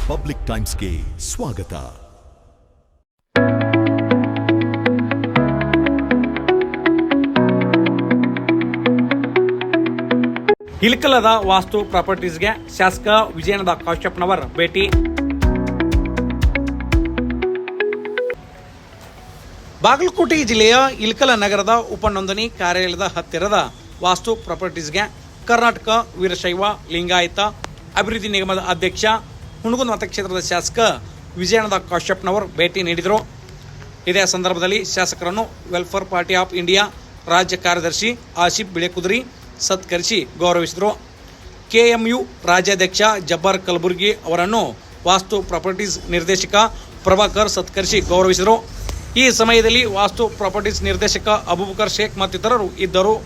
Public ಟೈಮ್ಸ್ಗೆ ಸ್ವಾಗತ. ಇಳಕಲದ ವಾಸ್ತು ಪ್ರಾಪರ್ಟೀಸ್ಗೆ ಶಾಸಕ ವಿಜಯನಗರ ಕಶ್ಯಪ್ನವರ್ ಭೇಟಿ. ಬಾಗಲಕೋಟೆ ಜಿಲ್ಲೆಯ ಇಳಕಲ ನಗರದ ಉಪನೋಂದಣಿ ಕಾರ್ಯಾಲಯದ ಹತ್ತಿರದ ವಾಸ್ತು ಪ್ರಾಪರ್ಟೀಸ್ಗೆ ಕರ್ನಾಟಕ ವೀರಶೈವ ಲಿಂಗಾಯತ ಅಭಿವೃದ್ಧಿ ನಿಗಮದ ಅಧ್ಯಕ್ಷ ಹುಣಗುಂದ ಮತಕ್ಷೇತ್ರದ ಶಾಸಕ ವಿಜಯನಗರ ಕಶ್ಯಪ್ನವರ್ ಭೇಟಿ ನೀಡಿದರು. ಇದೇ ಸಂದರ್ಭದಲ್ಲಿ ಶಾಸಕರನ್ನು ವೆಲ್ಫೇರ್ ಪಾರ್ಟಿ ಆಫ್ ಇಂಡಿಯಾ ರಾಜ್ಯ ಕಾರ್ಯದರ್ಶಿ ಆಸಿಫ್ ಬಿಳೆಕುದುರಿ ಸತ್ಕರಿಸಿ ಗೌರವಿಸಿದರು. ಕೆಎಂಯು ರಾಜ್ಯಾಧ್ಯಕ್ಷ ಜಬ್ಬಾರ್ ಕಲಬುರ್ಗಿ ಅವರನ್ನು ವಾಸ್ತು ಪ್ರಾಪರ್ಟೀಸ್ ನಿರ್ದೇಶಕ ಪ್ರಭಾಕರ್ ಸತ್ಕರಿಸಿ ಗೌರವಿಸಿದರು. ಈ ಸಮಯದಲ್ಲಿ ವಾಸ್ತು ಪ್ರಾಪರ್ಟೀಸ್ ನಿರ್ದೇಶಕ ಅಬೂಬಕರ್ ಶೇಖ್ ಮತ್ತಿತರರು ಇದ್ದರು.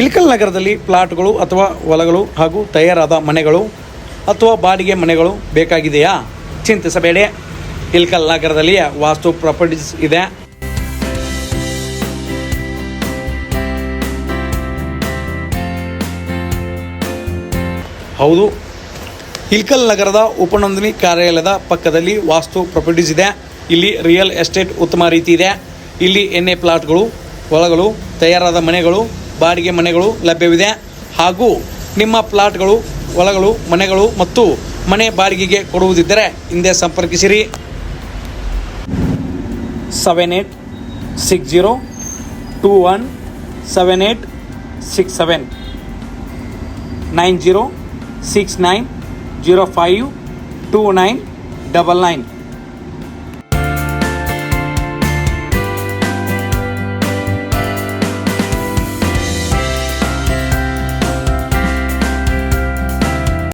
ಇಳಕಲ್ ನಗರದಲ್ಲಿ ಪ್ಲಾಟ್ಗಳು ಅಥವಾ ಹೊಲಗಳು ಹಾಗೂ ತಯಾರಾದ ಮನೆಗಳು ಅಥವಾ ಬಾಡಿಗೆ ಮನೆಗಳು ಬೇಕಾಗಿದೆಯಾ? ಚಿಂತಿಸಬೇಡಿ, ಇಳಕಲ್ ನಗರದಲ್ಲಿ ವಾಸ್ತು ಪ್ರಾಪರ್ಟೀಸ್ ಇದೆ. ಹೌದು, ಇಳಕಲ್ ನಗರದ ಉಪನೋಂದಣಿ ಕಾರ್ಯಾಲಯದ ಪಕ್ಕದಲ್ಲಿ ವಾಸ್ತು ಪ್ರಾಪರ್ಟೀಸ್ ಇದೆ. ಇಲ್ಲಿ ರಿಯಲ್ ಎಸ್ಟೇಟ್ ಉತ್ತಮ ರೀತಿ ಇದೆ. ಇಲ್ಲಿ ಎಣ್ಣೆ ಪ್ಲಾಟ್ಗಳು, ಹೊಲಗಳು, ತಯಾರಾದ ಮನೆಗಳು, ಬಾಡಿಗೆ ಮನೆಗಳು ಲಭ್ಯವಿದೆ. ಹಾಗೂ ನಿಮ್ಮ ಪ್ಲಾಟ್ಗಳು, ಹೊಲಗಳು, ಮನೆಗಳು ಮತ್ತು ಮನೆ ಬಾಡಿಗೆಗೆ ಕೊಡುವುದಿದ್ದರೆ ಹಿಂದೆ ಸಂಪರ್ಕಿಸಿರಿ. 7860217867 9069052999.